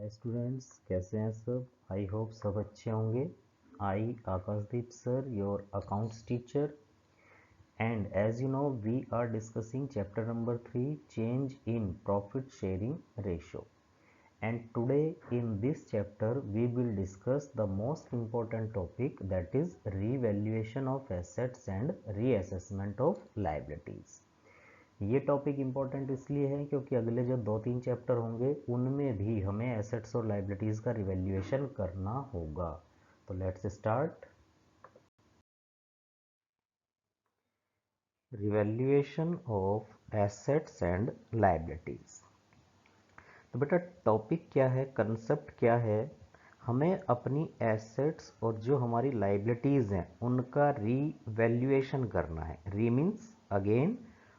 Hi students, कैसे हैं सब। आई होप सब अच्छे होंगे। I Akashdeep sir, your accounts teacher, and as you know we are discussing chapter number 3, change in profit sharing ratio. And today in this chapter we will discuss the most important topic, that is revaluation of assets and reassessment of liabilities. ये topic important इसलिए है क्योंकि अगले जो 2-3 chapter होंगे उनमें भी हमें एसेट्स और लाइबिलिटीज़ का रिवैल्यूएशन करना होगा. तो let's start. Revaluation of assets and liabilities. तो बेटा टॉपिक क्या है, कंसेप्ट क्या है, हमें अपनी एसेट्स और जो हमारी लाइबिलिटीज़ हैं उनका रीवैल्यूएशन करना है. री मीन्स अगेन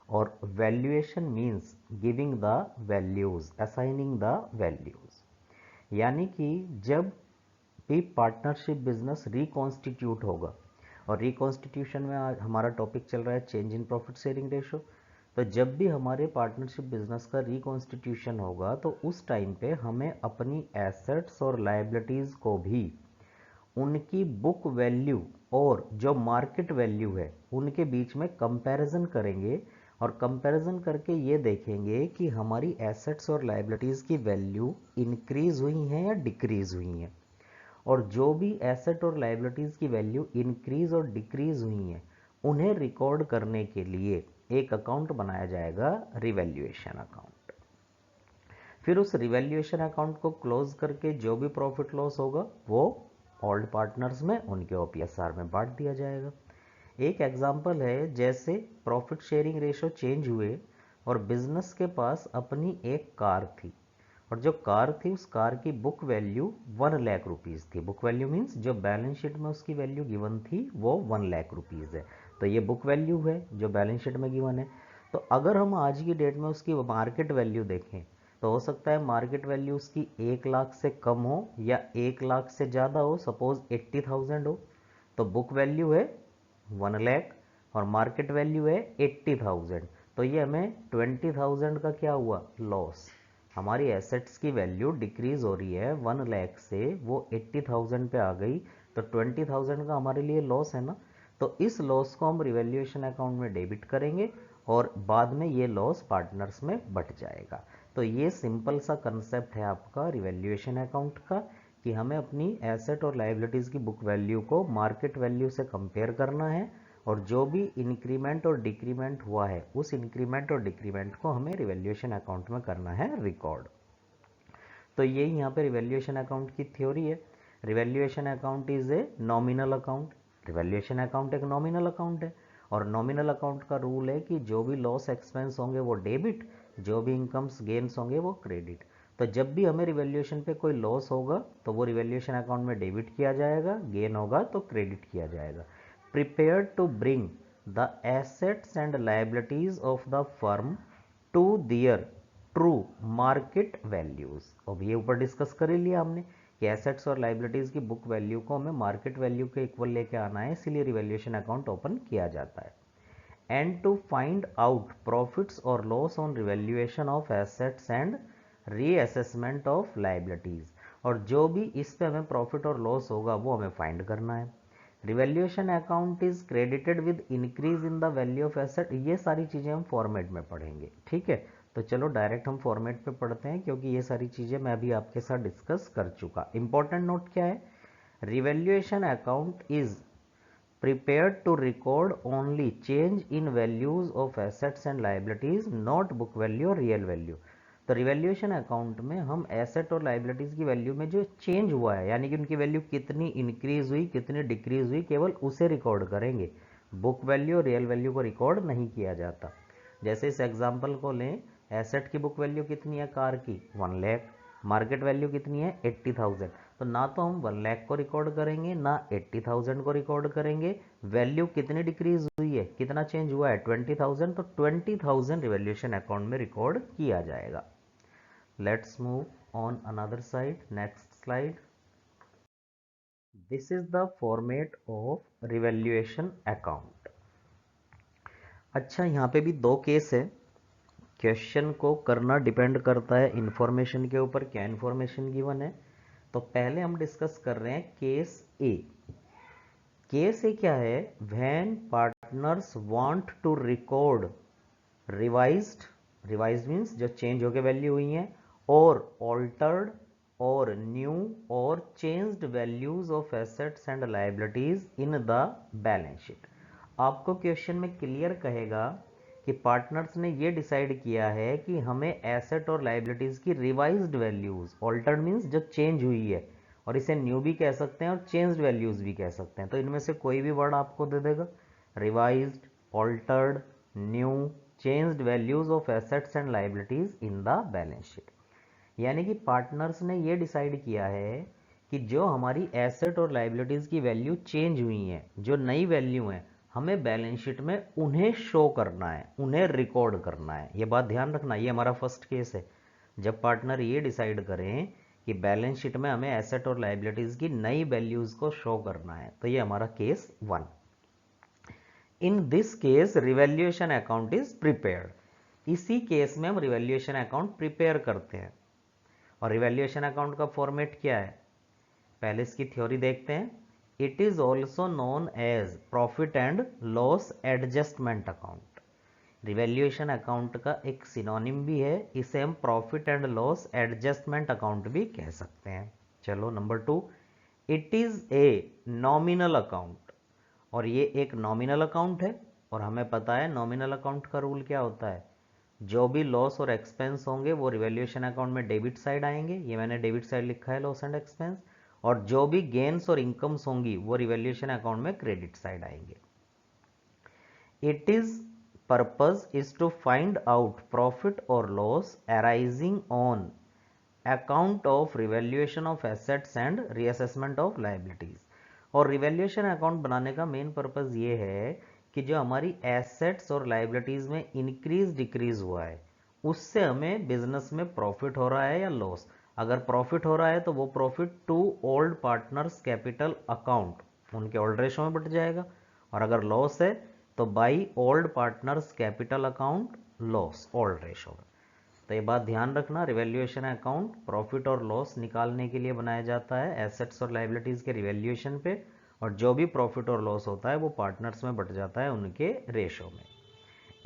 और valuation means giving the values, assigning the values. यानी कि जब भी पार्टनरशिप बिजनेस रिकॉन्स्टिट्यूट होगा, और रिकॉन्स्टिट्यूशन में आज हमारा टॉपिक चल रहा है change in profit sharing ratio. तो जब भी हमारे पार्टनरशिप बिजनेस का रिकॉन्स्टिट्यूशन होगा तो उस टाइम पे हमें अपनी एसेट्स और लाइबिलिटीज़ को भी उनकी बुक वैल्यू और जो मार्केट वैल्यू है उनके बीच में कंपैरिजन करेंगे, और कंपैरिजन करके ये देखेंगे कि हमारी एसेट्स और लाइबिलिटीज़ की वैल्यू इंक्रीज हुई हैं या डिक्रीज हुई हैं. और जो भी एसेट और लाइबिलिटीज़ की वैल्यू इंक्रीज और डिक्रीज हुई हैं उन्हें रिकॉर्ड करने के लिए एक अकाउंट बनाया जाएगा, रिवैल्यूएशन अकाउंट. फिर उस रिवैल्यूएशन अकाउंट को क्लोज करके जो भी प्रॉफिट लॉस होगा वो ओल्ड पार्टनर्स में उनके ओपीएसआर में बांट दिया जाएगा. एक एग्जांपल है, जैसे प्रॉफिट शेयरिंग रेशो चेंज हुए और बिजनेस के पास अपनी एक कार थी, और जो कार थी उस कार की बुक वैल्यू 1,00,000 रुपीज़ थी. बुक वैल्यू मीन्स जो बैलेंस शीट में उसकी वैल्यू गिवन थी वो 1,00,000 रुपीज़ है. तो ये बुक वैल्यू है जो बैलेंस शीट में गिवन है. तो अगर हम आज की डेट में उसकी मार्केट वैल्यू देखें तो हो सकता है मार्केट वैल्यू उसकी 1,00,000 से कम हो या 1,00,000 से ज़्यादा हो, सपोज 80,000 हो. तो बुक वैल्यू है 1,00,000 और मार्केट वैल्यू है 80,000. तो ये हमें 20,000 का क्या हुआ, लॉस. हमारी एसेट्स की वैल्यू डिक्रीज हो रही है 1,00,000 से, वो 80,000 पे आ गई, तो 20,000 का हमारे लिए लॉस है ना. तो इस लॉस को हम रिवैल्यूएशन अकाउंट में डेबिट करेंगे और बाद में ये लॉस पार्टनर्स में बट जाएगा. तो ये सिंपल सा कंसेप्ट है आपका रिवैल्यूएशन अकाउंट का, कि हमें अपनी एसेट और लाइबिलिटीज़ की बुक वैल्यू को मार्केट वैल्यू से कंपेयर करना है, और जो भी इंक्रीमेंट और डिक्रीमेंट हुआ है उस इंक्रीमेंट और डिक्रीमेंट को हमें रिवैल्यूएशन अकाउंट में करना है रिकॉर्ड. तो यही यहाँ पे रिवैल्यूएशन अकाउंट की थ्योरी है. Revaluation account is a nominal account. Revaluation account एक नॉमिनल अकाउंट है, और नॉमिनल अकाउंट का रूल है कि जो भी लॉस एक्सपेंस होंगे वो डेबिट, जो भी इनकम्स गेन्स होंगे वो क्रेडिट. तो जब भी हमें रिवैल्यूएशन पे कोई लॉस होगा तो वो रिवैल्यूएशन अकाउंट में डेबिट किया जाएगा, गेन होगा तो क्रेडिट किया जाएगा. Prepared to bring the assets and liabilities of the firm to their true market values. अब ये ऊपर डिस्कस कर ही लिया हमने कि एसेट्स और लाइबिलिटीज़ की बुक वैल्यू को हमें मार्केट वैल्यू के इक्वल लेके आना है, इसीलिए रिवैल्यूएशन अकाउंट ओपन किया जाता है. And to find out profits और loss on revaluation of assets and reassessment of liabilities. और जो भी इस पे हमें प्रॉफिट और लॉस होगा वो हमें फाइंड करना है. Revaluation account is credited with increase in the value of asset. ये सारी चीज़ें हम फॉर्मेट में पढ़ेंगे, ठीक है. तो चलो डायरेक्ट हम फॉर्मेट पे पढ़ते हैं, क्योंकि ये सारी चीज़ें मैं अभी आपके साथ डिस्कस कर चुका. इंपॉर्टेंट नोट क्या है, revaluation account is prepared to record only change in values of assets and liabilities, not book value और real value. तो रिवैल्यूएशन अकाउंट में हम एसेट और लाइबिलिटीज़ की वैल्यू में जो चेंज हुआ है, यानी कि उनकी वैल्यू कितनी इंक्रीज हुई कितनी डिक्रीज हुई, केवल उसे रिकॉर्ड करेंगे. बुक वैल्यू और रियल वैल्यू को रिकॉर्ड नहीं किया जाता. जैसे इस एग्जांपल को लें, एसेट की बुक वैल्यू कितनी है कार की, 1,00,000. मार्केट वैल्यू कितनी है, 80,000. तो ना तो हम 1,00,000 को रिकॉर्ड करेंगे ना 80,000 को रिकॉर्ड करेंगे. वैल्यू कितनी डिक्रीज हुई है, कितना चेंज हुआ है, 20,000. तो 20,000 रिवैल्यूएशन अकाउंट में रिकॉर्ड किया जाएगा. Let's move on another side, next slide. This is the format of revaluation account. अच्छा, यहाँ पे भी दो केस है. क्वेश्चन को करना डिपेंड करता है इंफॉर्मेशन के ऊपर, क्या इंफॉर्मेशन गिवन है। तो पहले हम डिस्कस कर रहे हैं केस ए। केस ए क्या है? When partners want to record revised, revise means जो चेंज होकर वैल्यू हुई है, और ऑल्टर्ड और न्यू और changed values of assets and liabilities in the balance sheet. आपको क्वेश्चन में क्लियर कहेगा कि पार्टनर्स ने ये डिसाइड किया है कि हमें एसेट और लायबिलिटीज की रिवाइज्ड वैल्यूज, ऑल्टर्ड मीन्स जो चेंज हुई है, और इसे न्यू भी कह सकते हैं और चेंज्ड वैल्यूज भी कह सकते हैं। तो इनमें से कोई भी वर्ड आपको दे देगा, revised, altered, new, changed values of assets and liabilities in the balance sheet. यानी कि पार्टनर्स ने ये डिसाइड किया है कि जो हमारी एसेट और लायबिलिटीज की वैल्यू चेंज हुई है, जो नई वैल्यू है, हमें बैलेंस शीट में उन्हें शो करना है, उन्हें रिकॉर्ड करना है। ये बात ध्यान रखना, ये हमारा फर्स्ट केस है। जब पार्टनर ये डिसाइड करें कि बैलेंस शीट में हमें एसेट और लायबिलिटीज की नई वैल्यूज को शो करना है, तो ये हमारा case 1। In this case revaluation account is prepared. इसी केस में हम रिवैल्यूएशन अकाउंट प्रिपेयर करते हैं। और रिवैल्यूएशन अकाउंट का फॉर्मेट क्या है, पहले इसकी थ्योरी देखते हैं। It is also known as profit and loss adjustment account. Revaluation account का एक सिनोनिम भी है, इसे हम profit and loss adjustment account भी कह सकते हैं। चलो number 2, it is a nominal account. और ये एक नॉमिनल अकाउंट है, और हमें पता है नॉमिनल अकाउंट का रूल क्या होता है, जो भी लॉस और एक्सपेंस होंगे वो रिवैल्यूएशन अकाउंट में डेबिट साइड आएंगे, ये मैंने डेबिट साइड लिखा है लॉस एंड एक्सपेंस, और जो भी गेन्स और इनकम्स होंगी वो रिवैल्यूएशन अकाउंट में क्रेडिट साइड आएंगे। It is purpose is to find out profit और loss arising on account of revaluation of assets and reassessment of liabilities. और रिवैल्यूएशन अकाउंट बनाने का मेन पर्पज ये है कि जो हमारी एसेट्स और लायबिलिटीज में इंक्रीज डिक्रीज हुआ है, उससे हमें बिजनेस में प्रॉफिट हो रहा है या लॉस। अगर प्रॉफिट हो रहा है तो वो profit to old partners capital account, उनके ओल्ड रेशो में बट जाएगा, और अगर लॉस है तो by old partners capital account loss old ratio में। तो ये बात ध्यान रखना, रिवैल्यूएशन अकाउंट प्रॉफिट और लॉस निकालने के लिए बनाया जाता है एसेट्स और लायबिलिटीज के रिवैल्यूएशन पे, और जो भी प्रॉफिट और लॉस होता है वो पार्टनर्स में बट जाता है उनके रेशो में।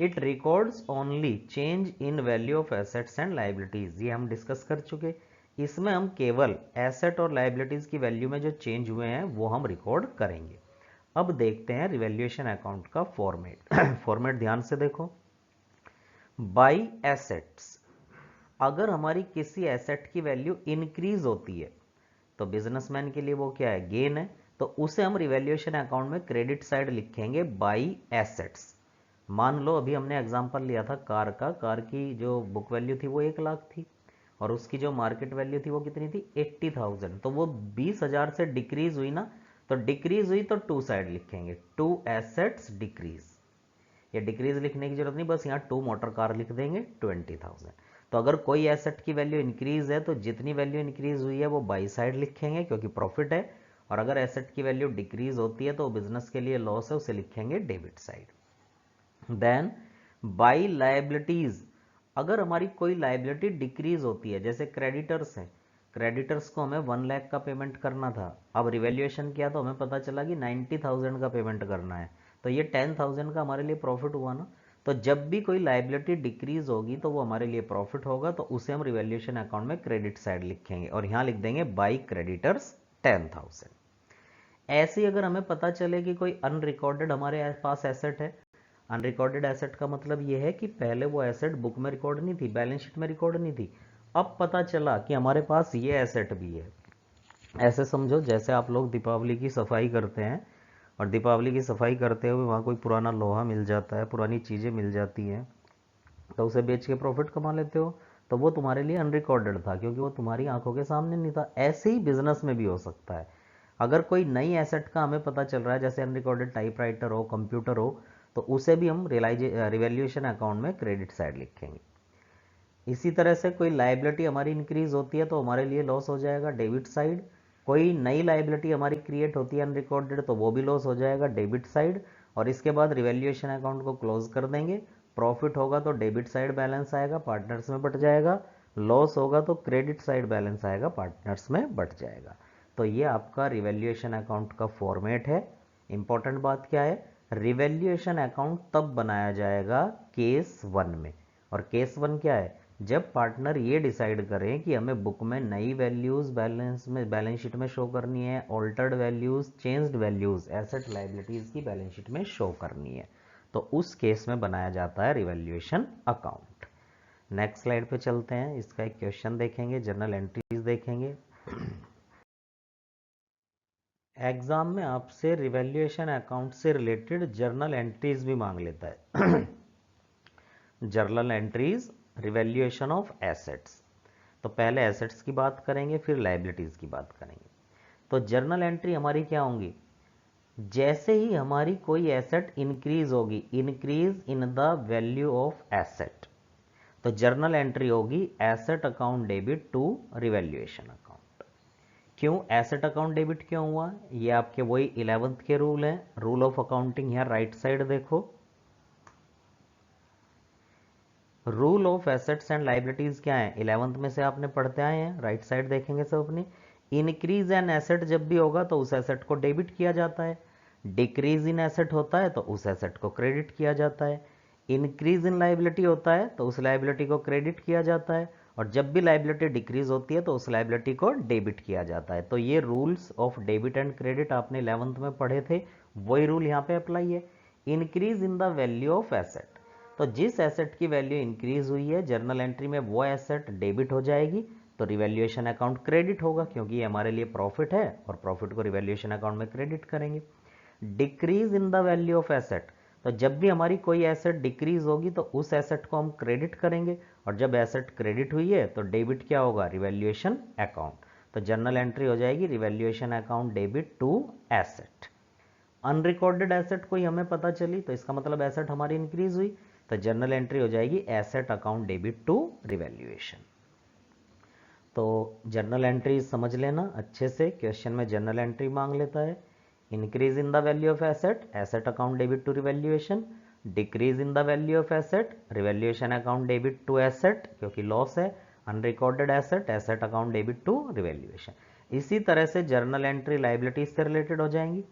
It records only change in value of assets and liabilities, ये हम डिस्कस कर चुके। इसमें हम केवल एसेट और लायबिलिटीज की वैल्यू में जो चेंज हुए हैं वो हम रिकॉर्ड करेंगे। अब देखते हैं रिवैल्यूएशन अकाउंट का फॉर्मेट। फॉर्मेट ध्यान से देखो। बाई एसेट्स, अगर हमारी किसी एसेट की वैल्यू इंक्रीज होती है तो बिजनेसमैन के लिए वो क्या है, गेन है, तो उसे हम रिवैल्यूएशन अकाउंट में क्रेडिट साइड लिखेंगे बाई एसेट्स। मान लो अभी हमने एग्जांपल लिया था कार का, कार की जो बुक वैल्यू थी वो 1 लाख थी, और उसकी जो मार्केट वैल्यू थी वो कितनी थी, 80,000। तो वो 20,000 से डिक्रीज हुई ना, तो डिक्रीज हुई तो टू साइड लिखेंगे, टू एसेट्स डिक्रीज। ये डिक्रीज लिखने की जरूरत नहीं, बस यहाँ टू मोटर कार लिख देंगे 20,000। तो अगर कोई एसेट की वैल्यू इंक्रीज है तो जितनी वैल्यू इंक्रीज हुई है वो बाई साइड लिखेंगे क्योंकि प्रॉफिट है, और अगर एसेट की वैल्यू डिक्रीज होती है तो बिजनेस के लिए लॉस है, उसे लिखेंगे debit side. Then by liabilities, अगर हमारी कोई लायबिलिटी डिक्रीज होती है, जैसे क्रेडिटर्स हैं, क्रेडिटर्स को हमें 1 लाख का पेमेंट करना था, अब रिवैल्यूएशन किया तो हमें पता चला कि 90,000 का पेमेंट करना है, तो ये 10,000 का हमारे लिए प्रॉफिट हुआ ना। तो जब भी कोई लायबिलिटी डिक्रीज होगी तो वो हमारे लिए प्रॉफिट होगा, तो उसे हम रिवैल्यूएशन अकाउंट में क्रेडिट साइड लिखेंगे, और यहाँ लिख देंगे बाई क्रेडिटर्स 10,000। ऐसे ही अगर हमें पता चले कि कोई अनरिकॉर्डेड हमारे पास एसेट है, अनरिकॉर्डेड एसेट का मतलब ये है कि पहले वो एसेट बुक में रिकॉर्ड नहीं थी, बैलेंस शीट में रिकॉर्ड नहीं थी, अब पता चला कि हमारे पास ये एसेट भी है। ऐसे समझो जैसे आप लोग दीपावली की सफाई करते हैं, और दीपावली की सफाई करते हुए वहाँ कोई पुराना लोहा मिल जाता है, पुरानी चीज़ें मिल जाती हैं, तो उसे बेच के प्रॉफिट कमा लेते हो, तो वो तुम्हारे लिए अनरिकॉर्डेड था क्योंकि वो तुम्हारी आंखों के सामने नहीं था। ऐसे ही बिजनेस में भी हो सकता है, अगर कोई नई एसेट का हमें पता चल रहा है, जैसे अनरिकॉर्डेड टाइपराइटर हो, कंप्यूटर हो, तो उसे भी हम रिवैल्यूएशन अकाउंट में क्रेडिट साइड लिखेंगे। इसी तरह से कोई लायबिलिटी हमारी इंक्रीज होती है तो हमारे लिए लॉस हो जाएगा डेबिट साइड, कोई नई लायबिलिटी हमारी क्रिएट होती है अनरिकॉर्डेड तो वो भी लॉस हो जाएगा डेबिट साइड, और इसके बाद रिवैल्यूएशन अकाउंट को क्लोज कर देंगे, प्रॉफिट होगा तो डेबिट साइड बैलेंस आएगा, पार्टनर्स में बट जाएगा, लॉस होगा तो क्रेडिट साइड बैलेंस आएगा, पार्टनर्स में बट जाएगा। तो ये आपका रिवैल्यूएशन अकाउंट का फॉर्मेट है। इंपॉर्टेंट बात क्या है, रिवैल्यूएशन अकाउंट तब बनाया जाएगा केस 1 में। और केस 1 क्या है, जब पार्टनर ये डिसाइड करें कि हमें बुक में नई वैल्यूज बैलेंस शीट में शो करनी है, altered values, changed values asset liabilities की बैलेंस शीट में शो करनी है, तो उस केस में बनाया जाता है रिवैल्यूएशन अकाउंट। नेक्स्ट स्लाइड पे चलते हैं, इसका एक क्वेश्चन देखेंगे, जर्नल एंट्रीज देखेंगे। एग्जाम में आपसे रिवैल्यूएशन अकाउंट से रिलेटेड जर्नल एंट्रीज भी मांग लेता है। Journal entries revaluation of assets. तो पहले एसेट्स की बात करेंगे, फिर लायबिलिटीज की बात करेंगे। तो जर्नल एंट्री हमारी क्या होंगी, जैसे ही हमारी कोई एसेट इंक्रीज होगी, increase in the value of asset, तो जर्नल एंट्री होगी asset account debit to revaluation account. क्यों एसेट अकाउंट डेबिट क्यों हुआ, ये आपके वही 11th के रूल हैं, रूल ऑफ अकाउंटिंग। यहाँ राइट साइड देखो, rule of assets and liabilities क्या है, 11th में से आपने पढ़ते आए हैं। राइट साइड देखेंगे सब अपनी, इंक्रीज इन एसेट जब भी होगा तो उस एसेट को डेबिट किया जाता है, डिक्रीज इन एसेट होता है तो उस एसेट को क्रेडिट किया जाता है, इंक्रीज इन लाइबिलिटी होता है तो उस लाइबिलिटी को क्रेडिट किया जाता है, और जब भी लाइबिलिटी डिक्रीज होती है तो उस लाइबिलिटी को डेबिट किया जाता है। तो ये rules of debit and credit आपने 11th में पढ़े थे, वही रूल यहाँ पे अप्लाई है। Increase in the value of asset, तो जिस एसेट की वैल्यू इंक्रीज हुई है जर्नल एंट्री में वो एसेट डेबिट हो जाएगी, तो रिवैल्यूएशन अकाउंट क्रेडिट होगा, क्योंकि ये हमारे लिए प्रॉफिट है और प्रॉफिट को रिवैल्यूएशन अकाउंट में क्रेडिट करेंगे। Decrease in the value of asset, तो जब भी हमारी कोई एसेट डिक्रीज होगी तो उस एसेट को हम क्रेडिट करेंगे, और जब एसेट क्रेडिट हुई है तो डेबिट क्या होगा, रिवैल्यूएशन अकाउंट। तो जर्नल एंट्री हो जाएगी revaluation account debit to asset. Unrecorded asset कोई हमें पता चली तो इसका मतलब एसेट हमारी इंक्रीज हुई, तो जर्नल एंट्री हो जाएगी asset account debit to revaluation. तो जर्नल एंट्री समझ लेना अच्छे से, क्वेश्चन में जर्नल एंट्री मांग लेता है। Increase in the value of asset, asset account debit to revaluation, decrease in the value of asset, revaluation account debit to asset क्योंकि लॉस है, unrecorded asset, asset account debit to revaluation. इसी तरह से journal entry liabilities से related हो जाएंगी।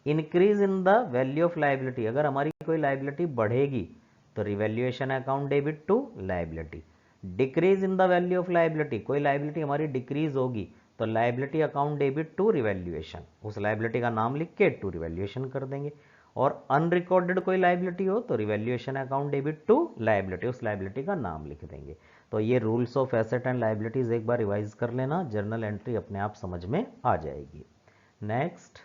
Increase in the value of liability, अगर हमारी कोई लाइबिलिटी बढ़ेगी तो revaluation account debit to liability. Decrease in the value of liability, कोई लाइबिलिटी हमारी डिक्रीज होगी तो liability account debit to revaluation, उस लाइबिलिटी का नाम लिख के टू रिवैल्यूएशन कर देंगे। और अनरिकॉर्डेड कोई लाइबिलिटी हो तो revaluation account debit to liability, उस लाइबिलिटी का नाम लिख देंगे। तो ये rules of asset and liabilities एक बार रिवाइज कर लेना, जर्नल एंट्री अपने आप समझ में आ जाएगी। नेक्स्ट,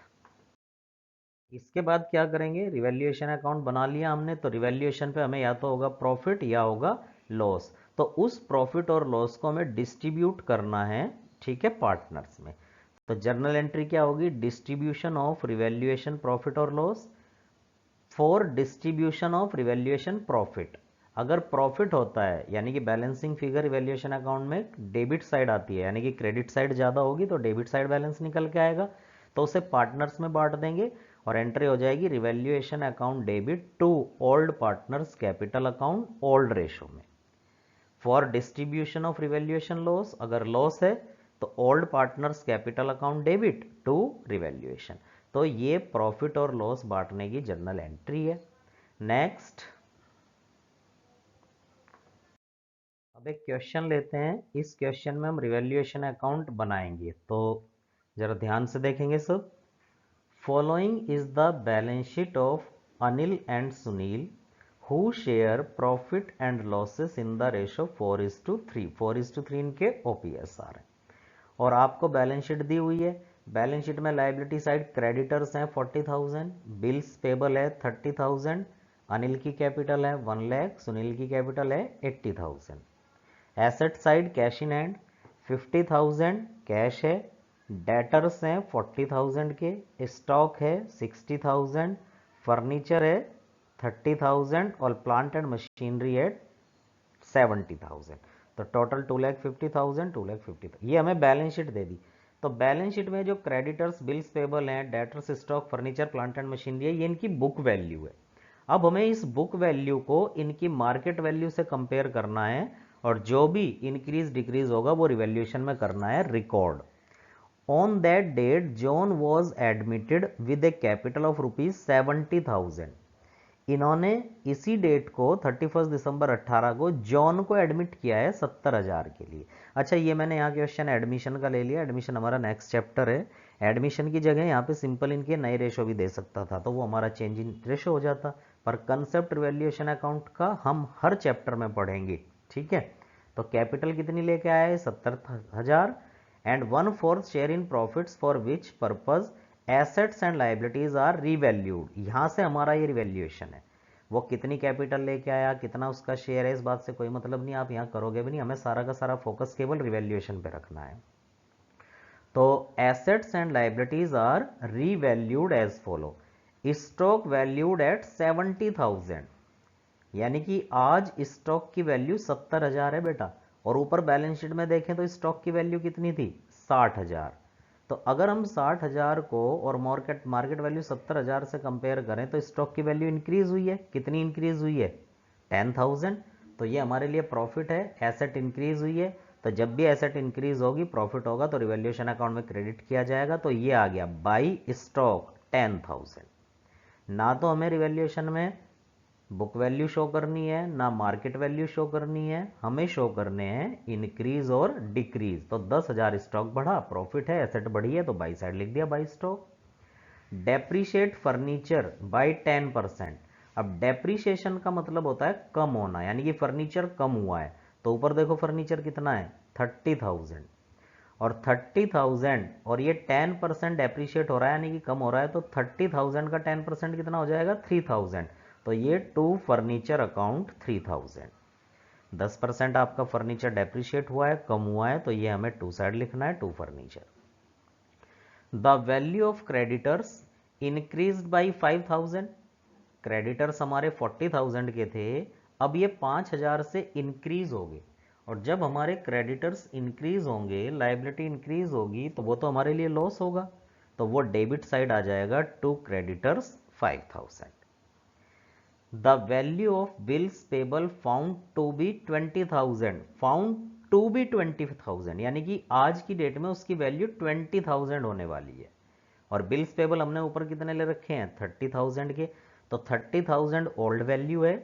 इसके बाद क्या करेंगे, रिवैल्यूएशन अकाउंट बना लिया हमने, तो रिवैल्यूएशन पे हमें या तो होगा प्रॉफिट या होगा लॉस, तो उस प्रॉफिट और लॉस को हमें डिस्ट्रीब्यूट करना है, ठीक है, पार्टनर्स में। तो जर्नल एंट्री क्या होगी, डिस्ट्रीब्यूशन ऑफ रिवैल्यूएशन प्रॉफिट और loss for distribution of revaluation profit. अगर प्रॉफिट होता है यानी कि बैलेंसिंग फिगर रिवैल्यूएशन अकाउंट में डेबिट साइड आती है, यानी कि क्रेडिट साइड ज़्यादा होगी तो डेबिट साइड बैलेंस निकल के आएगा, तो उसे पार्टनर्स में बांट देंगे और एंट्री हो जाएगी revaluation account debit to old partners capital account old ratio में। For distribution of revaluation loss, अगर लॉस है तो old partners capital account debit to revaluation. तो ये प्रॉफिट और लॉस बांटने की जर्नल एंट्री है। नेक्स्ट, अब एक क्वेश्चन लेते हैं, इस क्वेश्चन में हम रिवैल्यूएशन अकाउंट बनाएंगे, तो जरा ध्यान से देखेंगे सब। Following is the balance sheet of Anil and Sunil who share profit and losses in the ratio 4:3, 4:3 इनके OPSR है, और आपको बैलेंस शीट दी हुई है। बैलेंस शीट में लाइबिलिटी साइड क्रेडिटर्स हैं 40,000, बिल्स पेबल है 30,000, अनिल की कैपिटल है 1 लाख, सुनील की कैपिटल है 80,000। Asset side cash in hand 50,000 cash है, डेटर्स हैं 40,000 के, स्टॉक है 60,000, फर्नीचर है 30,000 और प्लांट एंड मशीनरी है 70,000। तो टोटल 2,50,000, 2,50,000 ये हमें बैलेंस शीट दे दी। तो बैलेंस शीट में जो क्रेडिटर्स, बिल्स पेबल हैं, debtors, stock, furniture, plant and machinery है, ये इनकी बुक वैल्यू है। अब हमें इस बुक वैल्यू को इनकी मार्केट वैल्यू से कंपेयर करना है और जो भी इंक्रीज डिक्रीज होगा वो रिवैल्यूएशन में करना है record. On that date John was admitted with a capital of ₹70,000। इन्होंने इसी डेट को 31 दिसंबर 18 को जॉन को एडमिट किया है 70,000 के लिए। अच्छा, ये मैंने यहाँ क्वेश्चन एडमिशन का ले लिया, एडमिशन हमारा नेक्स्ट चैप्टर है। एडमिशन की जगह यहाँ पे सिंपल इनके नए रेशो भी दे सकता था तो वो हमारा चेंज इन रेशो हो जाता, पर कंसेप्ट रिवैल्यूएशन अकाउंट का हम हर चैप्टर में पढ़ेंगे, ठीक है। तो कैपिटल कितनी लेके आया है 70,000 and 1/4 share in profits for which purpose assets and liabilities are revalued. यहां से हमारा ये रिवैल्यूएशन है। वो कितनी कैपिटल लेके आया, कितना उसका शेयर है, इस बात से कोई मतलब नहीं, आप यहाँ करोगे भी नहीं, हमें सारा का सारा फोकस केवल रिवैल्यूएशन पे रखना है। तो assets and liabilities are revalued as follow. Stock valued at 70,000, यानी कि आज स्टॉक की वैल्यू 70,000 है बेटा, और ऊपर बैलेंस शीट में देखें तो स्टॉक की वैल्यू कितनी थी 60,000। तो अगर हम 60,000 को और मार्केट वैल्यू 70,000 से कंपेयर करें तो स्टॉक की वैल्यू इंक्रीज हुई है, कितनी इंक्रीज हुई है 10,000। तो ये हमारे लिए प्रॉफिट है, एसेट इंक्रीज हुई है। तो जब भी एसेट इंक्रीज होगी प्रॉफिट होगा तो रिवैल्यूएशन अकाउंट में क्रेडिट किया जाएगा। तो ये आ गया बाई स्टॉक 10,000। ना तो हमें रिवैल्यूएशन में बुक वैल्यू शो करनी है ना मार्केट वैल्यू शो करनी है, हमें शो करने हैं इंक्रीज और डिक्रीज। तो 10,000 स्टॉक बढ़ा, प्रॉफिट है, एसेट बढ़ी है तो बाई साइड लिख दिया by stock. Depreciate furniture by 10%। अब डेप्रीशिएशन का मतलब होता है कम होना, यानी कि फर्नीचर कम हुआ है। तो ऊपर देखो फर्नीचर कितना है 30,000 और 30,000 और ये 10% डेप्रीशिएट हो रहा है यानी कि कम हो रहा है। तो 30,000 का 10% कितना हो जाएगा 3,000। तो ये टू फर्नीचर अकाउंट 3,000। 10% आपका फर्नीचर डेप्रीशिएट हुआ है, कम हुआ है, तो ये हमें टू साइड लिखना है, to furniture. The value of creditors increased by 5,000। Creditors हमारे 40,000 के थे, अब ये 5,000 से इंक्रीज हो गए। और जब हमारे क्रेडिटर्स इंक्रीज होंगे, लाइबिलिटी इंक्रीज होगी, तो वो तो हमारे लिए लॉस होगा, तो वो डेबिट साइड आ जाएगा to creditors 5,000। The value of bills payable found to be 20,000। Found to be 20,000 यानी कि आज की डेट में उसकी वैल्यू 20,000 होने वाली है। और बिल्स पेबल हमने ऊपर कितने ले रखे हैं 30,000 के। तो 30,000 ओल्ड वैल्यू है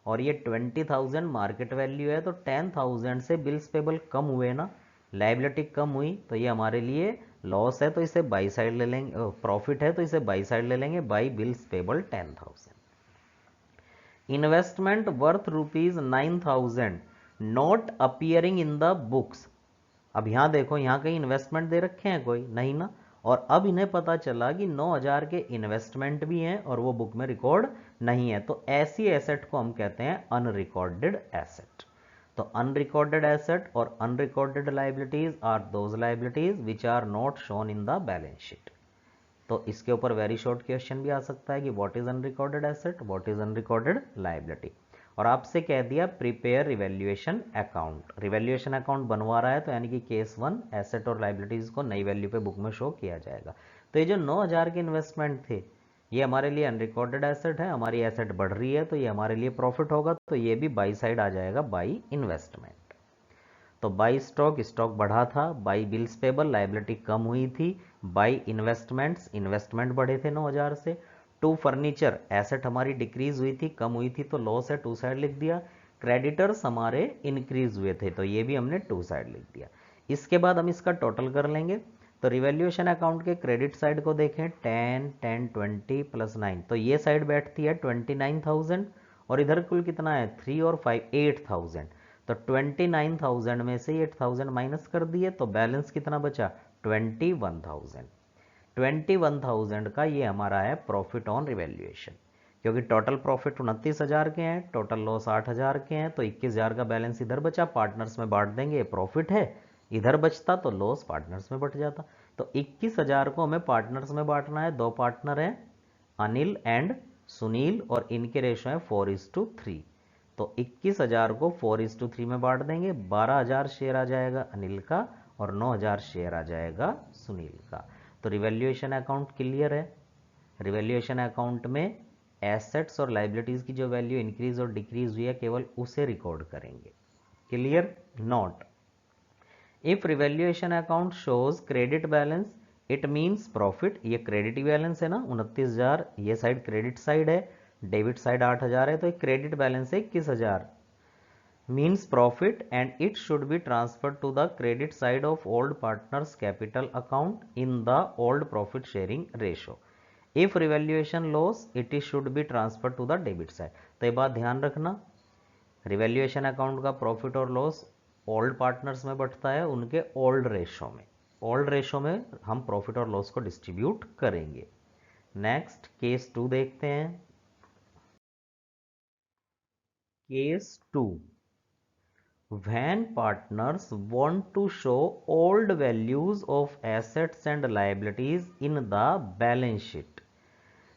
और ये 20,000 मार्केट वैल्यू है। तो 10,000 से बिल्स पेबल कम हुए ना, लाइबिलिटी कम हुई, तो ये हमारे लिए लॉस है, तो इसे बाई साइड ले लेंगे। प्रॉफिट है तो इसे बाई साइड ले लेंगे, by bills payable 10,000। Investment worth ₹9,000 not appearing in the books. अब यहां देखो, यहां कहीं इन्वेस्टमेंट दे रखे हैं कोई नहीं ना, और अब इन्हें पता चला कि 9,000 के इन्वेस्टमेंट भी हैं और वो बुक में रिकॉर्ड नहीं है। तो ऐसी एसेट को हम कहते हैं अनरिकॉर्डेड एसेट। तो अनरिकॉर्डेड एसेट और unrecorded liabilities are those liabilities which are not shown in the balance sheet. तो इसके ऊपर वेरी शॉर्ट क्वेश्चन भी आ सकता है कि what is unrecorded asset, what is unrecorded liability. और आपसे कह दिया prepare revaluation account. Revaluation account बनवा रहा है तो यानी कि केस 1 एसेट और लाइबिलिटीज को नई वैल्यू पे बुक में शो किया जाएगा। तो ये जो 9,000 के इन्वेस्टमेंट थे ये हमारे लिए अनरिकॉर्डेड एसेट है, हमारी एसेट बढ़ रही है तो ये हमारे लिए प्रॉफिट होगा, तो ये भी बाई साइड आ जाएगा बाई इन्वेस्टमेंट। तो बाई स्टॉक, स्टॉक बढ़ा था, बाई बिल्स पेबल लाइबिलिटी कम हुई थी, बाई इन्वेस्टमेंट्स इन्वेस्टमेंट बढ़े थे 9,000 से, टू फर्नीचर एसेट हमारी डिक्रीज हुई थी, कम हुई थी तो लॉस है, टू साइड लिख दिया। क्रेडिटर्स हमारे इंक्रीज हुए थे तो ये भी हमने टू साइड लिख दिया। इसके बाद हम इसका टोटल कर लेंगे। तो रिवैल्यूएशन अकाउंट के क्रेडिट साइड को देखें 10, 10, 20 प्लस 9, तो ये साइड बैठती है 29,000 और इधर कुल कितना है 3 और 5 8,000। तो 29,000 में से 8,000 माइनस कर दिए तो बैलेंस कितना बचा 21,000। 21,000 का ये हमारा है प्रॉफिट ऑन रिवैल्यूएशन, क्योंकि टोटल प्रॉफिट 29,000 के हैं, टोटल लॉस 8,000 के हैं, तो 21,000 का बैलेंस इधर बचा, पार्टनर्स में बांट देंगे, प्रॉफिट है, इधर बचता तो लॉस पार्टनर्स में बट जाता। तो 21,000 को हमें पार्टनर्स में बांटना है, दो पार्टनर हैं अनिल एंड सुनील और इनके रेशो है 4:3। तो 21,000 को 4:3 में बांट देंगे, 12,000 शेयर आ जाएगा अनिल का और 9,000 शेयर आ जाएगा सुनील का। तो रिवैल्यूएशन अकाउंट क्लियर है। रिवैल्यूएशन अकाउंट में एसेट्स और लाइबिलिटीज की जो वैल्यू इंक्रीज और डिक्रीज हुई है केवल उसे रिकॉर्ड करेंगे। Clear? Note, if revaluation account shows credit balance it means profit. ये क्रेडिट बैलेंस है ना 29,000, ये साइड क्रेडिट साइड है, डेबिट साइड 8,000 है, तो एक क्रेडिट बैलेंस है 21,000 means profit and it should be transferred to the credit side of old partners capital account in the old profit sharing ratio. If revaluation loss it is should be transferred to the debit side. तो ये बात ध्यान रखना, revaluation account का profit और loss old partners में बढ़ता है उनके ओल्ड रेशो में, ओल्ड रेशो में हम प्रॉफिट और लॉस को डिस्ट्रीब्यूट करेंगे। नेक्स्ट केस 2 देखते हैं। Case 2, when partners want to show old values of assets and liabilities in the balance sheet।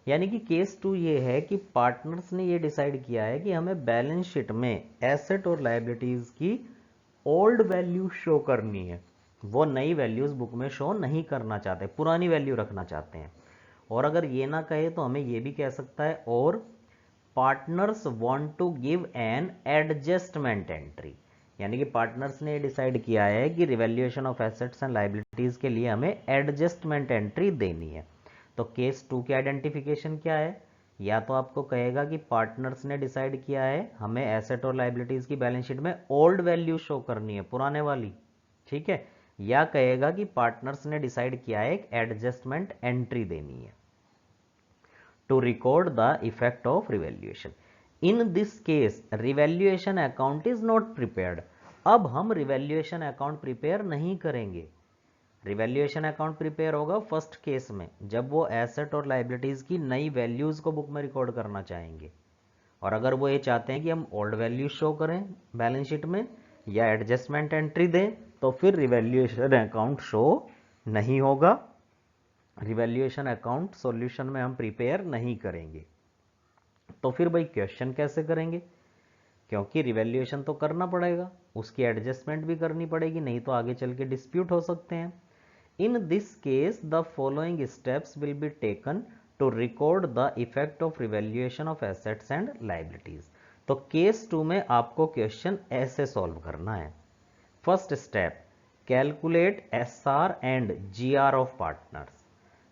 यानी कि केस 2 ये है कि पार्टनर्स ने ये डिसाइड किया है कि हमें बैलेंस शीट में एसेट और लाइबिलिटीज की ओल्ड वैल्यू शो करनी है, वो नई वैल्यूज बुक में शो नहीं करना चाहते, पुरानी वैल्यू रखना चाहते हैं। और अगर ये ना कहे तो हमें ये भी कह सकता है, और partners want to give an adjustment entry. यानी कि पार्टनर्स ने डिसाइड किया है कि revaluation of assets and liabilities के लिए हमें एडजस्टमेंट एंट्री देनी है। तो केस 2 की आइडेंटिफिकेशन क्या है? या तो आपको कहेगा कि पार्टनर्स ने डिसाइड किया है हमें एसेट और लाइबिलिटीज की बैलेंस शीट में ओल्ड वैल्यू शो करनी है, पुराने वाली, ठीक है, या कहेगा कि पार्टनर्स ने डिसाइड किया है एक एडजस्टमेंट एंट्री देनी है to record the effect of revaluation. In this case, revaluation account is not prepared. अब हम रिवैल्यूएशन अकाउंट प्रिपेयर नहीं करेंगे। रिवैल्यूएशन अकाउंट प्रिपेयर होगा फर्स्ट केस में, जब वो एसेट और लाइबिलिटीज की नई वैल्यूज को बुक में रिकॉर्ड करना चाहेंगे। और अगर वो ये चाहते हैं कि हम ओल्ड वैल्यू शो करें बैलेंस शीट में या एडजस्टमेंट एंट्री दें, तो फिर रिवैल्यूएशन अकाउंट शो नहीं होगा, रिवैल्यूएशन अकाउंट सॉल्यूशन में हम प्रिपेयर नहीं करेंगे। तो फिर भाई क्वेश्चन कैसे करेंगे? क्योंकि रिवैल्यूएशन तो करना पड़ेगा, उसकी एडजस्टमेंट भी करनी पड़ेगी, नहीं तो आगे चल के डिस्प्यूट हो सकते हैं। In this case the following steps will be taken to record the effect of revaluation of assets and liabilities. तो केस 2 में आपको क्वेश्चन ऐसे सॉल्व करना है। First step, calculate SR and GR of partners.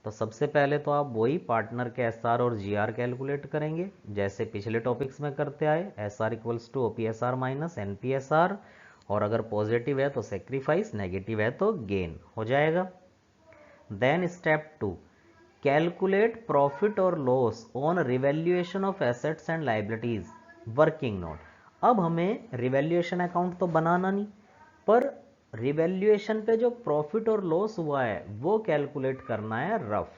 तो सबसे पहले तो आप वही पार्टनर के एसआर और जीआर कैलकुलेट करेंगे जैसे पिछले टॉपिक्स में करते आए, SR equals to OPSR minus NPSR, और अगर पॉजिटिव है तो सेक्रीफाइस, नेगेटिव है तो गेन हो जाएगा। देन स्टेप 2, कैलकुलेट प्रॉफिट और loss on revaluation of assets and liabilities working note. अब हमें रिवैल्यूएशन अकाउंट तो बनाना नहीं, पर रिवैल्यूएशन पे जो प्रॉफिट और लॉस हुआ है वो कैलकुलेट करना है रफ।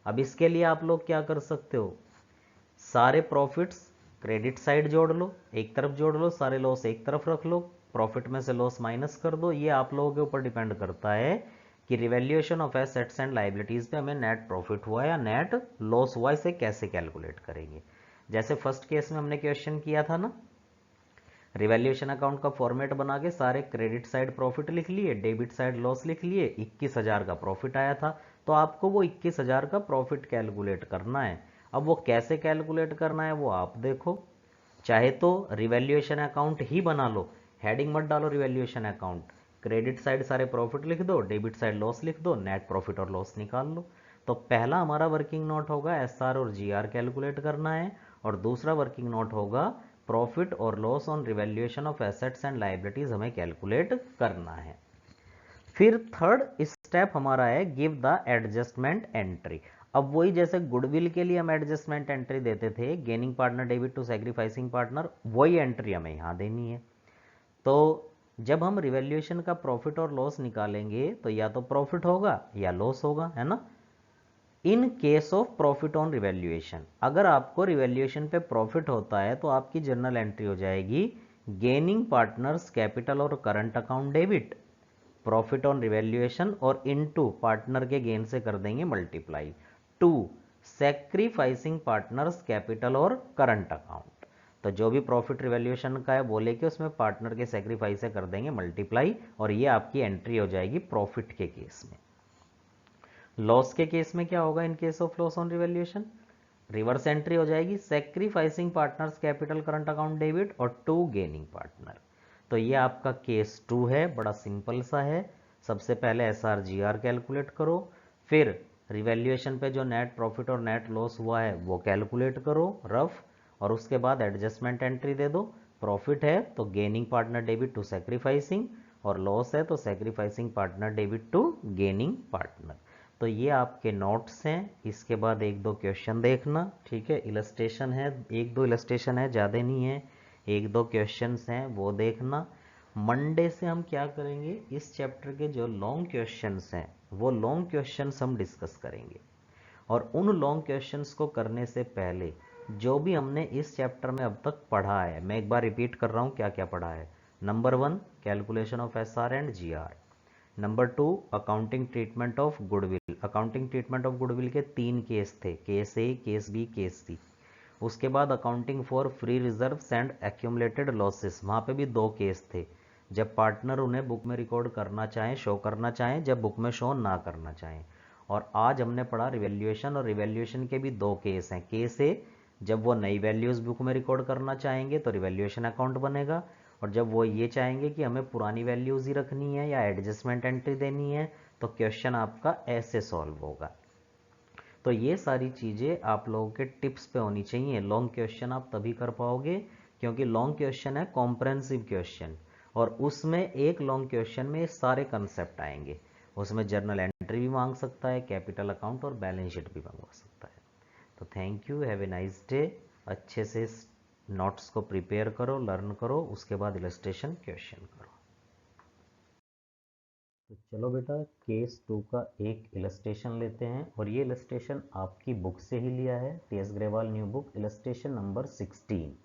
अब इसके लिए आप लोग क्या कर सकते हो, सारे प्रॉफिट्स क्रेडिट साइड जोड़ लो, एक तरफ जोड़ लो, सारे लॉस एक तरफ रख लो, प्रॉफिट में से लॉस माइनस कर दो। ये आप लोगों के ऊपर डिपेंड करता है कि revaluation of assets and liabilities पे हमें नेट प्रॉफिट हुआ या नेट लॉस हुआ, इसे कैसे कैलकुलेट करेंगे। जैसे फर्स्ट केस में हमने क्वेश्चन किया था ना, रिवैल्यूएशन अकाउंट का फॉर्मेट बना के सारे क्रेडिट साइड प्रॉफिट लिख लिए, डेबिट साइड लॉस लिख लिए, 21,000 का प्रॉफिट आया था, तो आपको वो 21,000 का प्रॉफिट कैलकुलेट करना है। अब वो कैसे कैलकुलेट करना है वो आप देखो, चाहे तो रिवैल्यूएशन अकाउंट ही बना लो, हेडिंग मत डालो रिवैल्यूएशन अकाउंट, क्रेडिट साइड सारे प्रॉफिट लिख दो, डेबिट साइड लॉस लिख दो, नेट प्रॉफिट और लॉस निकाल लो। तो पहला हमारा वर्किंग नोट होगा एसआर और जीआर कैलकुलेट करना है, और दूसरा वर्किंग नोट होगा प्रॉफिट और loss on revaluation of assets and liabilities हमें कैलकुलेट करना है। फिर थर्ड स्टेप हमारा है गिव द एडजस्टमेंट एंट्री। अब वही जैसे गुडविल के लिए हम एडजस्टमेंट एंट्री देते थे, gaining partner debit to sacrificing partner, वही एंट्री हमें यहां देनी है। तो जब हम रिवैल्यूएशन का प्रॉफिट और लॉस निकालेंगे तो या तो प्रॉफिट होगा या लॉस होगा, है ना। In case of profit on revaluation, अगर आपको रिवैल्यूएशन पे प्रॉफिट होता है तो आपकी जर्नल एंट्री हो जाएगी गेनिंग पार्टनर्स कैपिटल और current account debit profit on revaluation, और इनटू पार्टनर के गेन से कर देंगे multiply two sacrificing partners capital और करंट अकाउंट। तो जो भी प्रॉफिट रिवैल्यूएशन का है वो लेके उसमें पार्टनर के सैक्रिफाइस से कर देंगे मल्टीप्लाई, और ये आपकी एंट्री हो जाएगी प्रॉफिट के केस में। लॉस के केस में क्या होगा, in case of loss on revaluation, reverse entry हो जाएगी sacrificing partners capital current account debit और टू गेनिंग पार्टनर। तो ये आपका केस 2 है, बड़ा सिंपल सा है। सबसे पहले SRGR कैलकुलेट करो, फिर रिवैल्यूएशन पे जो नेट प्रॉफिट और नेट लॉस हुआ है वो कैलकुलेट करो रफ, और उसके बाद एडजस्टमेंट एंट्री दे दो। प्रॉफिट है तो gaining partner debit to sacrificing, और लॉस है तो sacrificing partner debit to gaining partner. तो ये आपके नोट्स हैं। इसके बाद एक दो क्वेश्चन देखना, ठीक है। इलस्ट्रेशन है, एक दो इलस्ट्रेशन है, ज़्यादा नहीं है, एक दो क्वेश्चंस हैं वो देखना। मंडे से हम क्या करेंगे, इस चैप्टर के जो लॉन्ग क्वेश्चंस हैं वो लॉन्ग क्वेश्चंस हम डिस्कस करेंगे, और उन लॉन्ग क्वेश्चंस को करने से पहले जो भी हमने इस चैप्टर में अब तक पढ़ा है, मैं एक बार रिपीट कर रहा हूँ क्या क्या पढ़ा है। Number 1 calculation of SR and GR। Number 2 accounting treatment of goodwill. Accounting treatment of goodwill के 3 केस थे, case A, case B, case C। उसके बाद accounting for free reserves and accumulated losses, वहाँ पे भी 2 केस थे, जब पार्टनर उन्हें बुक में रिकॉर्ड करना चाहें, शो करना चाहें, जब बुक में शो ना करना चाहें। और आज हमने पढ़ा रिवैल्यूएशन, और रिवैल्यूएशन के भी 2 केस हैं। केस ए, जब वो नई वैल्यूज़ बुक में रिकॉर्ड करना चाहेंगे तो रिवैल्यूएशन अकाउंट बनेगा, और जब वो ये चाहेंगे कि हमें पुरानी वैल्यूज़ ही रखनी है या एडजस्टमेंट एंट्री देनी है तो क्वेश्चन आपका ऐसे सॉल्व होगा। तो ये सारी चीज़ें आप लोगों के टिप्स पे होनी चाहिए। लॉन्ग क्वेश्चन आप तभी कर पाओगे क्योंकि लॉन्ग क्वेश्चन है कॉम्प्रहेंसिव क्वेश्चन, और उसमें एक लॉन्ग क्वेश्चन में सारे कंसेप्ट आएंगे। उसमें जर्नल एंट्री भी मांग सकता है, कैपिटल अकाउंट और बैलेंस शीट भी मांग सकता है। तो thank you, have a nice day. अच्छे से नोट्स को प्रिपेयर करो, लर्न करो, उसके बाद इलस्ट्रेशन क्वेश्चन करो। तो चलो बेटा, केस 2 का एक इलस्ट्रेशन लेते हैं, और ये इलस्ट्रेशन आपकी बुक से ही लिया है, TS Grewal new book, illustration number 16।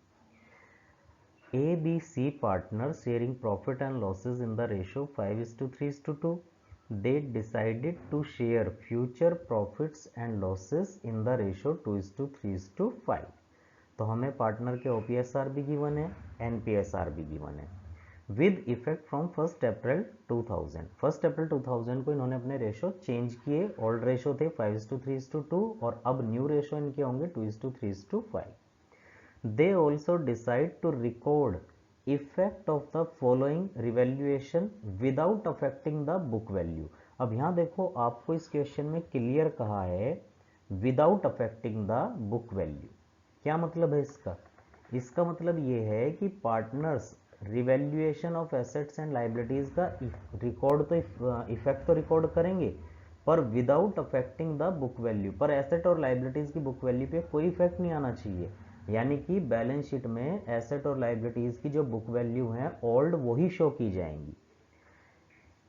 ABC partners sharing profit and losses in the ratio 5:3:2. They decided to share future profits and losses in the ratio 2:3:5. तो हमें पार्टनर के OPSR भी गिवन है, NPSR भी गिवन है, विद इफेक्ट फ्रॉम 1 अप्रैल 2000। 1 अप्रैल 2000 को इन्होंने अपने रेशो चेंज किए। ओल्ड रेशो थे 5:3:2 और अब न्यू रेशो इनके होंगे 2:3:5। They also decide to record effect of the following revaluation without affecting the book value। अब यहाँ देखो, आपको इस क्वेश्चन में क्लियर कहा है without affecting the book value. क्या मतलब है इसका? इसका मतलब ये है कि partners revaluation of assets and liabilities का रिकॉर्ड तो इफेक्ट तो रिकॉर्ड करेंगे, पर without affecting the book value. पर एसेट और लाइबिलिटीज की बुक वैल्यू पे कोई इफेक्ट नहीं आना चाहिए। यानी कि बैलेंस शीट में एसेट और लाइबिलिटीज की जो बुक वैल्यू है ओल्ड वही शो की जाएंगी,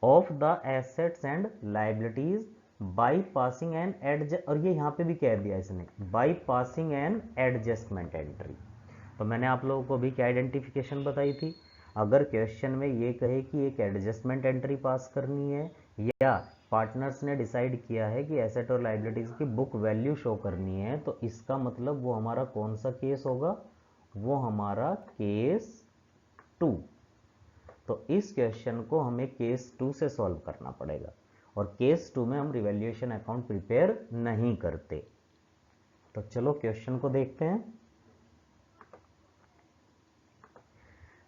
of the assets and liabilities by passing and adjust, और ये यहाँ पे भी कह दिया इसने, by passing and adjustment entry. तो मैंने आप लोगों को भी क्या आइडेंटिफिकेशन बताई थी, अगर क्वेश्चन में ये कहे कि एक एडजस्टमेंट एंट्री पास करनी है, या पार्टनर्स ने डिसाइड किया है कि एसेट और लाइबिलिटीज की बुक वैल्यू शो करनी है, तो इसका मतलब वो हमारा कौन सा केस होगा? वो हमारा केस 2। तो इस क्वेश्चन को हमें केस 2 से सॉल्व करना पड़ेगा, और केस 2 में हम रिवैल्यूएशन अकाउंट प्रिपेयर नहीं करते। तो चलो क्वेश्चन को देखते हैं।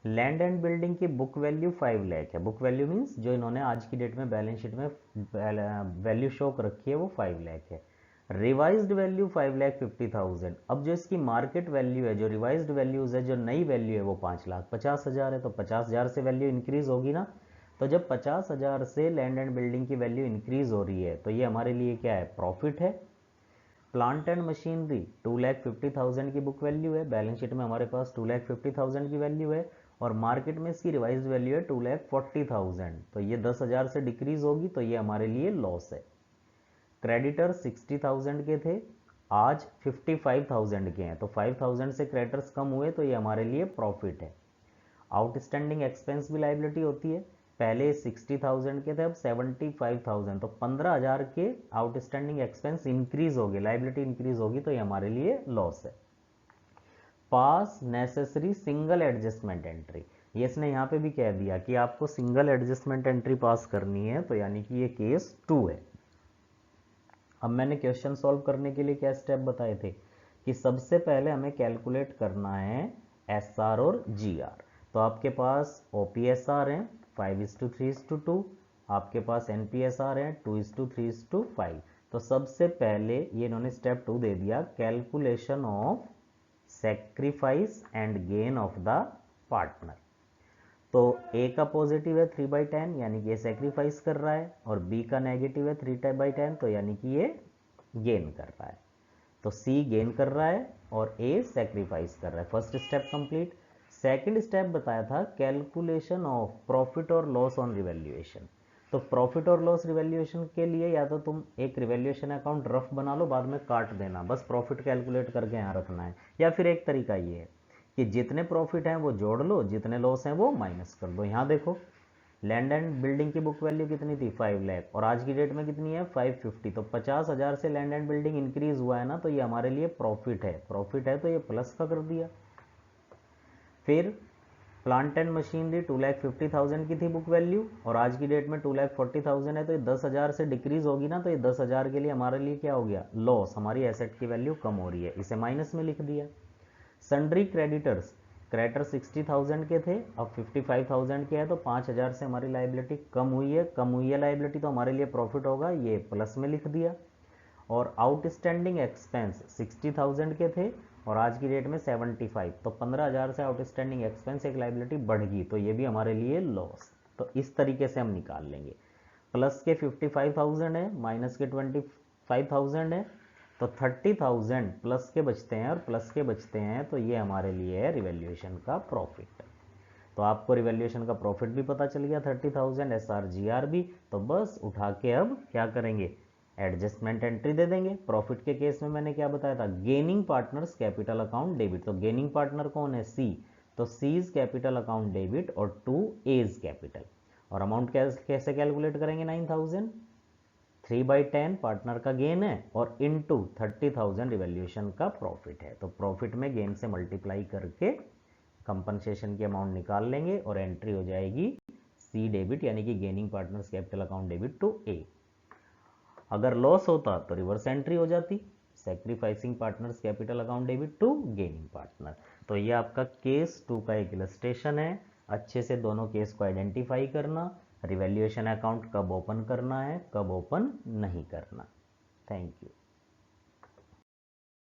लैंड एंड बिल्डिंग की बुक वैल्यू 5 लाख है। बुक वैल्यू मीन्स जो इन्होंने आज की डेट में बैलेंस शीट में वैल्यू शो कर रखी है वो 5 लाख है। Revised value 5,50,000। अब जो इसकी मार्केट वैल्यू है, जो रिवाइज्ड वैल्यूज है, जो नई वैल्यू है वो 5,50,000 है। तो 50,000 से वैल्यू इंक्रीज होगी ना। तो जब 50,000 से लैंड एंड बिल्डिंग की वैल्यू इंक्रीज हो रही है तो ये हमारे लिए क्या है? प्रॉफिट है। प्लांट एंड मशीनरी 2,50,000 की बुक वैल्यू है, बैलेंस शीट में हमारे पास 2,50,000 की वैल्यू है, और मार्केट में इसकी रिवाइज्ड वैल्यू है 2,40,000। तो ये 10,000 से डिक्रीज होगी, तो ये हमारे लिए लॉस है। क्रेडिटर 60,000 के थे, आज 55,000 के हैं, तो 5,000 से क्रेडिटर्स कम हुए, तो ये हमारे लिए प्रॉफिट है। आउटस्टैंडिंग एक्सपेंस भी लाइबिलिटी होती है, पहले 60,000 के थे, अब 75,000, तो 15,000 के आउटस्टैंडिंग एक्सपेंस इंक्रीज होगी, लाइबिलिटी इंक्रीज होगी, तो ये हमारे लिए लॉस है। पास नेसेसरी सिंगल एडजस्टमेंट एंट्री, ये इसने यहाँ पे भी कह दिया कि आपको सिंगल एडजस्टमेंट एंट्री पास करनी है, तो यानी कि ये केस 2 है। अब मैंने क्वेश्चन सॉल्व करने के लिए क्या स्टेप बताए थे? कि सबसे पहले हमें कैलकुलेट करना है SR और GR। तो आपके पास OPSR है 5:3:2, आपके पास NPSR है 2:3:5। तो सबसे पहले ये इन्होंने स्टेप 2 दे दिया, calculation of sacrifice and gain of the partner. तो A का पॉजिटिव है 3/10 यानी कि ये सेक्रीफाइस कर रहा है, और B का नेगेटिव है 3/10 तो यानी कि ये गेन कर रहा है। तो C गेन कर रहा है और A सेक्रीफाइस कर रहा है। First step complete. Second step बताया था कैलकुलेशन ऑफ प्रॉफिट और लॉस ऑन रिवैल्यूएशन। तो प्रॉफिट और लॉस रिवैल्यूएशन के लिए या तो तुम एक रिवैल्यूएशन अकाउंट रफ बना लो, बाद में काट देना, बस प्रॉफिट कैलकुलेट करके यहाँ रखना है। या फिर एक तरीका ये है कि जितने प्रॉफिट हैं वो जोड़ लो, जितने लॉस हैं वो माइनस कर दो। यहाँ देखो लैंड एंड बिल्डिंग की बुक वैल्यू कितनी थी 5 लाख, और आज की डेट में कितनी है 550। तो 50,000 से लैंड एंड बिल्डिंग इंक्रीज हुआ है ना, तो ये हमारे लिए प्रॉफिट है। प्रॉफिट है तो ये प्लस का कर दिया। फिर प्लांट एंड मशीनरी 2,50,000 की थी बुक वैल्यू, और आज की डेट में 2,40,000 है, तो ये 10,000 से डिक्रीज होगी ना, तो ये 10,000 के लिए हमारे लिए क्या हो गया, लॉस। हमारी एसेट की वैल्यू कम हो रही है, इसे माइनस में लिख दिया। सन्ड्री क्रेडिटर्स, क्रेडिटर 60,000 के थे, अब 55,000 के है, तो 5,000 से हमारी लाइबिलिटी कम हुई है। कम हुई है लाइबिलिटी तो हमारे लिए प्रॉफिट होगा, ये प्लस में लिख दिया। और आउटस्टैंडिंग एक्सपेंस 60,000 के थे और आज की डेट में 75, तो 15,000 से आउटस्टैंडिंग एक्सपेंस एक लाइबिलिटी बढ़ गई, तो ये भी हमारे लिए लॉस। तो इस तरीके से हम निकाल लेंगे। प्लस के 55,000 है, माइनस के 25,000 है, तो 30,000 प्लस के बचते हैं और प्लस के बचते हैं, तो ये हमारे लिए है रिवैल्यूएशन का प्रॉफिट। तो आपको रिवैल्यूएशन का प्रॉफिट भी पता चल गया 30,000, SR/GR भी। तो बस उठा के अब क्या करेंगे, एडजस्टमेंट एंट्री दे देंगे। प्रॉफिट के केस में मैंने क्या बताया था, gaining partners capital account debit. तो गेनिंग पार्टनर कौन है, C, तो C's कैपिटल अकाउंट डेबिट और टू A's कैपिटल। और अमाउंट कैसे कैलकुलेट करेंगे, 9,000, 3/10 पार्टनर का गेन है और इनटू 30,000 रिवैल्यूएशन का प्रॉफिट है। तो प्रॉफिट में गेन से मल्टीप्लाई करके कंपनसेशन की अमाउंट निकाल लेंगे और एंट्री हो जाएगी C डेबिट, यानी कि gaining partners capital account debit to A। अगर लॉस होता तो रिवर्स एंट्री हो जाती, sacrificing partners capital account debit to gaining partner. तो ये आपका केस 2 का एक इलस्ट्रेशन है। अच्छे से दोनों केस को आइडेंटिफाई करना, रिवैल्यूएशन अकाउंट कब ओपन करना है, कब ओपन नहीं करना। Thank you.